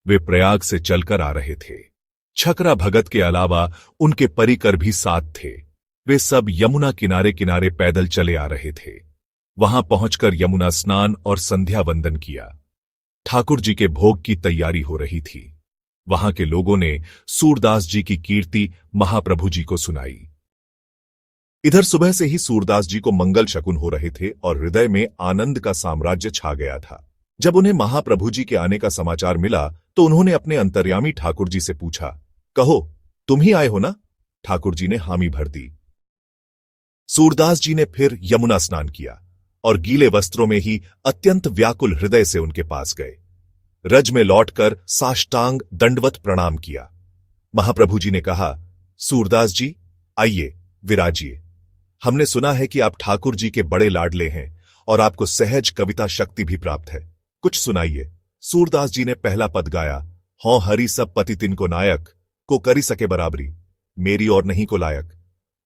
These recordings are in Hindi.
वे प्रयाग से चलकर आ रहे थे। छकरा भगत के अलावा उनके परिकर भी साथ थे। वे सब यमुना किनारे किनारे पैदल चले आ रहे थे। वहां पहुंचकर यमुना स्नान और संध्या वंदन किया। ठाकुर जी के भोग की तैयारी हो रही थी। वहां के लोगों ने सूरदास जी की कीर्ति महाप्रभु जी को सुनाई। इधर सुबह से ही सूरदास जी को मंगल शकुन हो रहे थे और हृदय में आनंद का साम्राज्य छा गया था। जब उन्हें महाप्रभु जी के आने का समाचार मिला तो उन्होंने अपने अंतर्यामी ठाकुर जी से पूछा, कहो तुम ही आए हो ना? ठाकुर जी ने हामी भर दी। सूरदास जी ने फिर यमुना स्नान किया और गीले वस्त्रों में ही अत्यंत व्याकुल हृदय से उनके पास गए। रज में लौटकर साष्टांग दंडवत प्रणाम किया। महाप्रभु जी ने कहा, सूरदास जी आइए, विराजिए। हमने सुना है कि आप ठाकुर जी के बड़े लाडले हैं और आपको सहज कविता शक्ति भी प्राप्त है। कुछ सुनाइए। सूरदास जी ने पहला पद गाया, हों हरि सब पति तिनको नायक, को करी सके बराबरी, मेरी और नहीं को लायक।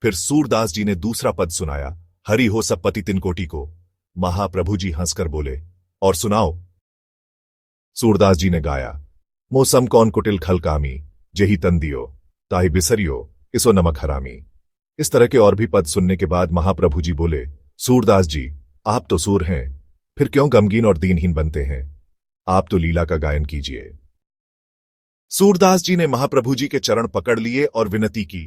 फिर सूरदास जी ने दूसरा पद सुनाया, हरि हो सब पति तिनकोटी को। महाप्रभु जी हंसकर बोले, और सुनाओ। सूरदास जी ने गाया, मौसम कौन कुटिल खलकामी, जेही तन दियो, ताहि बिसरियो, इसो नमक हरामी। इस तरह के और भी पद सुनने के बाद महाप्रभु जी बोले, सूरदास जी आप तो सूर हैं, फिर क्यों गमगीन और दीनहीन बनते हैं? आप तो लीला का गायन कीजिए। सूरदास जी ने महाप्रभु जी के चरण पकड़ लिए और विनती की,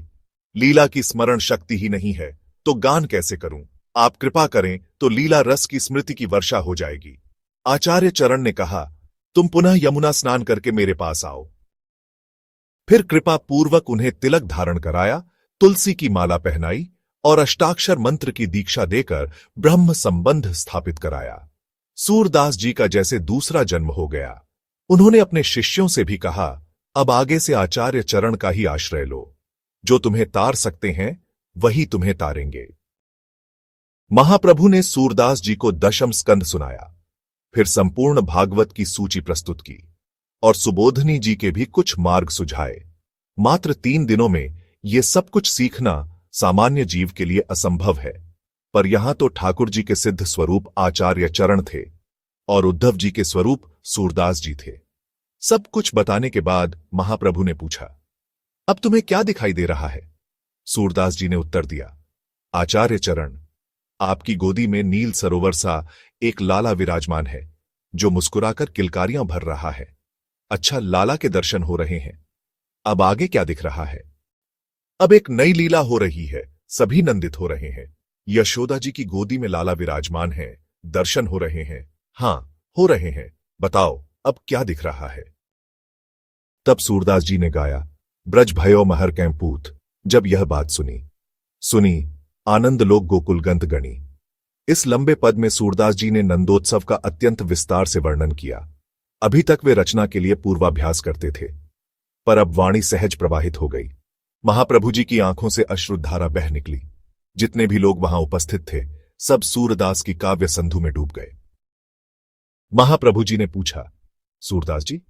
लीला की स्मरण शक्ति ही नहीं है तो गान कैसे करूं? आप कृपा करें तो लीला रस की स्मृति की वर्षा हो जाएगी। आचार्य चरण ने कहा, तुम पुनः यमुना स्नान करके मेरे पास आओ। फिर कृपा पूर्वक उन्हें तिलक धारण कराया, तुलसी की माला पहनाई और अष्टाक्षर मंत्र की दीक्षा देकर ब्रह्म संबंध स्थापित कराया। सूरदास जी का जैसे दूसरा जन्म हो गया। उन्होंने अपने शिष्यों से भी कहा, अब आगे से आचार्य चरण का ही आश्रय लो। जो तुम्हें तार सकते हैं वही तुम्हें तारेंगे। महाप्रभु ने सूरदास जी को दशम स्कंद सुनाया, फिर संपूर्ण भागवत की सूची प्रस्तुत की और सुबोधनी जी के भी कुछ मार्ग सुझाए। मात्र 3 दिनों में ये सब कुछ सीखना सामान्य जीव के लिए असंभव है, पर यहां तो ठाकुर जी के सिद्ध स्वरूप आचार्य चरण थे और उद्धव जी के स्वरूप सूरदास जी थे। सब कुछ बताने के बाद महाप्रभु ने पूछा, अब तुम्हें क्या दिखाई दे रहा है? सूरदास जी ने उत्तर दिया, आचार्य चरण, आपकी गोदी में नील सरोवर सा एक लाला विराजमान है जो मुस्कुराकर किलकारियां भर रहा है। अच्छा, लाला के दर्शन हो रहे हैं। अब आगे क्या दिख रहा है? अब एक नई लीला हो रही है, सभी नंदित हो रहे हैं। यशोदा जी की गोदी में लाला विराजमान है, दर्शन हो रहे हैं। हां, हो रहे हैं। बताओ अब क्या दिख रहा है? तब सूरदास जी ने गाया, ब्रज भयो महर कैंपूत। जब यह बात सुनी आनंद लोग गोकुलगंत गणी। इस लंबे पद में सूरदास जी ने नंदोत्सव का अत्यंत विस्तार से वर्णन किया। अभी तक वे रचना के लिए पूर्वाभ्यास करते थे, पर अब वाणी सहज प्रवाहित हो गई। महाप्रभु जी की आंखों से अश्रुधारा बह निकली। जितने भी लोग वहां उपस्थित थे सब सूरदास की काव्य संधु में डूब गए। महाप्रभु जी ने पूछा, सूरदास जी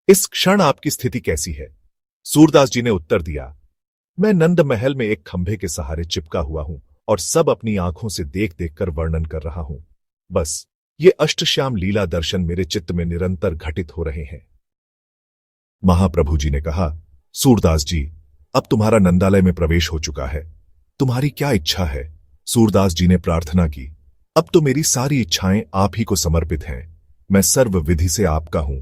इस क्षण आपकी स्थिति कैसी है? सूरदास जी ने उत्तर दिया, मैं नंद महल में एक खंभे के सहारे चिपका हुआ हूं और सब अपनी आंखों से देख देखकर वर्णन कर रहा हूं। बस ये अष्टश्याम लीला दर्शन मेरे चित्त में निरंतर घटित हो रहे हैं। महाप्रभु जी ने कहा, सूरदास जी अब तुम्हारा नंदालय में प्रवेश हो चुका है, तुम्हारी क्या इच्छा है? सूरदास जी ने प्रार्थना की, अब तो मेरी सारी इच्छाएं आप ही को समर्पित हैं। मैं सर्व विधि से आपका हूं,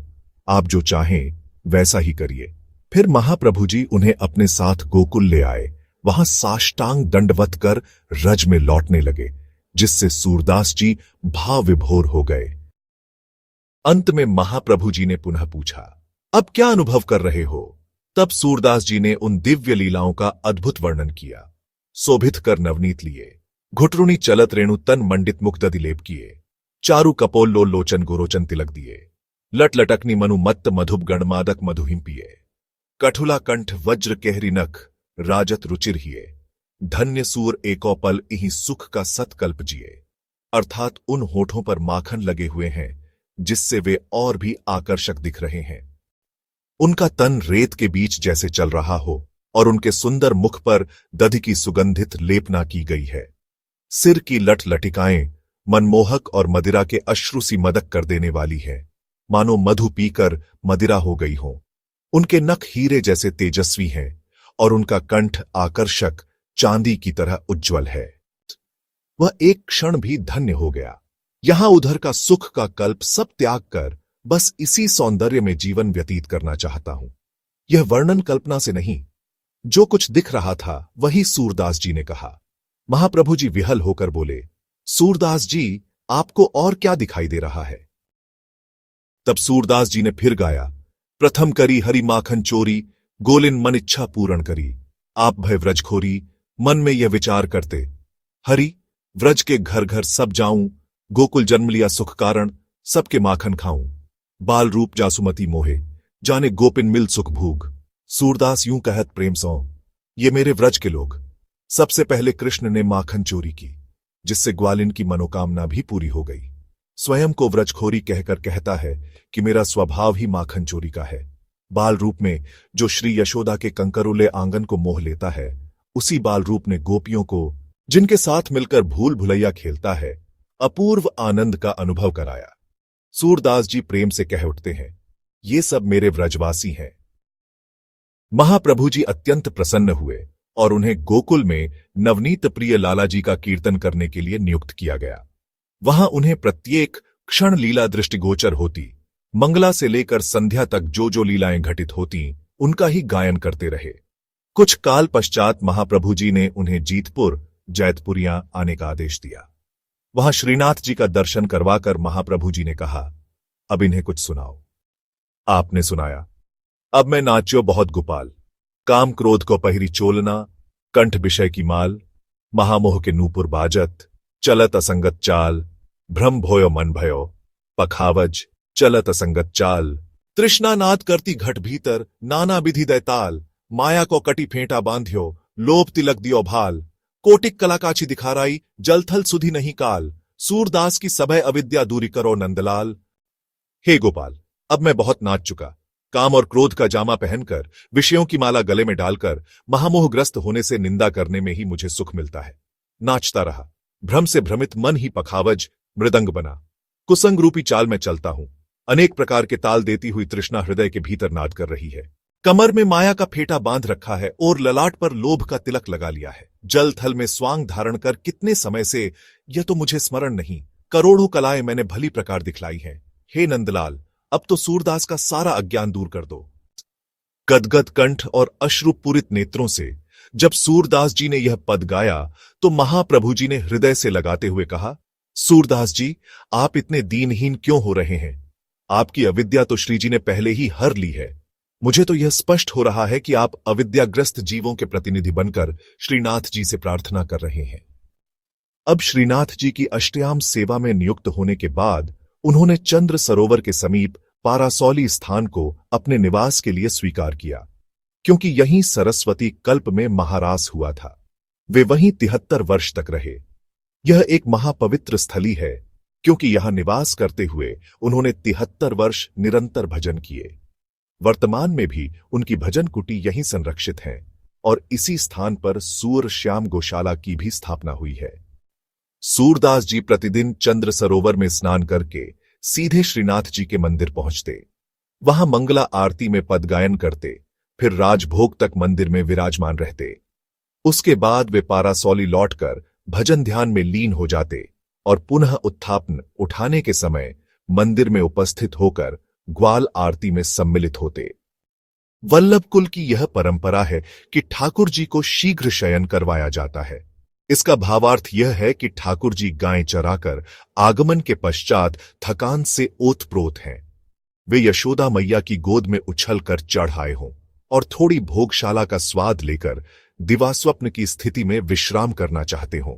आप जो चाहें वैसा ही करिए। फिर महाप्रभु जी उन्हें अपने साथ गोकुल ले आए। वहां साष्टांग दंडवत कर रज में लौटने लगे, जिससे सूरदास जी भाव विभोर हो गए। अंत में महाप्रभु जी ने पुनः पूछा, अब क्या अनुभव कर रहे हो? तब सूरदास जी ने उन दिव्य लीलाओं का अद्भुत वर्णन किया। शोभित कर नवनीत लिए, घुटरुणी चलत रेणु तन मंडित मुक्तदि लेप किए, चारु कपोल लो लोचन गोरोचन तिलक दिए, लट लटकनी मनु मत्त मधुप गणमादक मधुहिम पिए, कठुला कंठ वज्र केहरी नख राजत रुचिर हिए, धन्य सूर एको पल इहि सुख का सतकल्प जिए। अर्थात उन होठों पर माखन लगे हुए हैं जिससे वे और भी आकर्षक दिख रहे हैं। उनका तन रेत के बीच जैसे चल रहा हो और उनके सुंदर मुख पर दधि की सुगंधित लेपना की गई है। सिर की लट लटिकाएं मनमोहक और मदिरा के अश्रु सी मदक कर देने वाली है। मानो मधु पीकर मदिरा हो गई हो। उनके नख हीरे जैसे तेजस्वी हैं और उनका कंठ आकर्षक चांदी की तरह उज्ज्वल है। वह एक क्षण भी धन्य हो गया। यहां उधर का सुख का कल्प सब त्याग कर बस इसी सौंदर्य में जीवन व्यतीत करना चाहता हूं। यह वर्णन कल्पना से नहीं, जो कुछ दिख रहा था वही सूरदास जी ने कहा। महाप्रभु जी विहल होकर बोले, सूरदास जी, आपको और क्या दिखाई दे रहा है? तब सूरदास जी ने फिर गाया, प्रथम करी हरि माखन चोरी, गोलिन मन इच्छा पूर्ण करी। आप भय व्रजखोरी, मन में यह विचार करते, हरि व्रज के घर घर सब जाऊं, गोकुल जन्म लिया सुख कारण, सबके माखन खाऊं। बाल रूप जासुमती मोहे, जाने गोपिन मिल सुख भूग। सूरदास यूं कहत प्रेम सौ, ये मेरे व्रज के लोग। सबसे पहले कृष्ण ने माखन चोरी की, जिससे ग्वालिन की मनोकामना भी पूरी हो गई। स्वयं को व्रजखोरी कहकर कहता है कि मेरा स्वभाव ही माखन चोरी का है। बाल रूप में जो श्री यशोदा के कंकरुले आंगन को मोह लेता है, उसी बाल रूप ने गोपियों को, जिनके साथ मिलकर भूल भुलैया खेलता है, अपूर्व आनंद का अनुभव कराया। सूरदास जी प्रेम से कह उठते हैं, ये सब मेरे व्रजवासी हैं। महाप्रभु जी अत्यंत प्रसन्न हुए और उन्हें गोकुल में नवनीत प्रिय लाला जी का कीर्तन करने के लिए नियुक्त किया गया। वहां उन्हें प्रत्येक क्षण लीला दृष्टिगोचर होती। मंगला से लेकर संध्या तक जो जो लीलाएं घटित होती, उनका ही गायन करते रहे। कुछ काल पश्चात महाप्रभु जी ने उन्हें जीतपुर, जैतपुरियां आने का आदेश दिया। वहां श्रीनाथ जी का दर्शन करवाकर महाप्रभु जी ने कहा, अब इन्हें कुछ सुनाओ। आपने सुनाया, अब मैं नाच्यो बहुत गोपाल, काम क्रोध को पहिरी चोलना, कंठ विषय की माल, महामोह के नूपुर बाजत, चलत असंगत चाल, भ्रम भोयो मन भयो, पखावज चलत असंगत चाल, तृष्णा नाद करती घट भीतर, नाना विधि दैताल, माया को कटी फेंटा बांध्यो, लोभ तिलक दियो भाल, कोटिक कलाकाची दिखाराई, जलथल सुधी नहीं काल, सूरदास की सभय अविद्या दूरी करो नंदलाल। हे गोपाल, अब मैं बहुत नाच चुका। काम और क्रोध का जामा पहनकर, विषयों की माला गले में डालकर, महामोहग्रस्त होने से निंदा करने में ही मुझे सुख मिलता है। नाचता रहा, भ्रम से भ्रमित मन ही पखावज मृदंग बना। कुसंग रूपी चाल में चलता हूं, अनेक प्रकार के ताल देती हुई तृष्णा हृदय के भीतर नाद कर रही है। कमर में माया का फेटा बांध रखा है और ललाट पर लोभ का तिलक लगा लिया है। जल थल में स्वांग धारण कर कितने समय से, यह तो मुझे स्मरण नहीं, करोड़ों कलाएं मैंने भली प्रकार दिखलाई हैं। हे नंदलाल, अब तो सूरदास का सारा अज्ञान दूर कर दो। गदगद कंठ और अश्रुपूरित नेत्रों से जब सूरदास जी ने यह पद गाया तो महाप्रभु जी ने हृदय से लगाते हुए कहा, सूरदास जी, आप इतने दीनहीन क्यों हो रहे हैं? आपकी अविद्या तो श्री जी ने पहले ही हर ली है। मुझे तो यह स्पष्ट हो रहा है कि आप अविद्याग्रस्त जीवों के प्रतिनिधि बनकर श्रीनाथ जी से प्रार्थना कर रहे हैं। अब श्रीनाथ जी की अष्टयाम सेवा में नियुक्त होने के बाद उन्होंने चंद्र सरोवर के समीप पारासौली स्थान को अपने निवास के लिए स्वीकार किया, क्योंकि यहीं सरस्वती कल्प में महारास हुआ था। वे वहीं 73 वर्ष तक रहे। यह एक महापवित्र स्थली है, क्योंकि यहां निवास करते हुए उन्होंने 73 वर्ष निरंतर भजन किए। वर्तमान में भी उनकी भजन कुटी यहीं संरक्षित है और इसी स्थान पर सूर श्याम गौशाला की भी स्थापना हुई है। सूरदास जी प्रतिदिन चंद्र सरोवर में स्नान करके सीधे श्रीनाथ जी के मंदिर पहुंचते, वहां मंगला आरती में पद गायन करते, फिर राजभोग तक मंदिर में विराजमान रहते। उसके बाद वे पारासौली लौटकर भजन ध्यान में लीन हो जाते और पुनः उत्थापन उठाने के समय मंदिर में उपस्थित होकर ग्वाल आरती में सम्मिलित होते। वल्लभ कुल की यह परंपरा है कि ठाकुर जी को शीघ्र शयन करवाया जाता है। इसका भावार्थ यह है कि ठाकुर जी गायें चराकर आगमन के पश्चात थकान से ओतप्रोत हैं। वे यशोदा मैया की गोद में उछल कर चढ़ आए हों और थोड़ी भोगशाला का स्वाद लेकर दिवास्वप्न की स्थिति में विश्राम करना चाहते हों।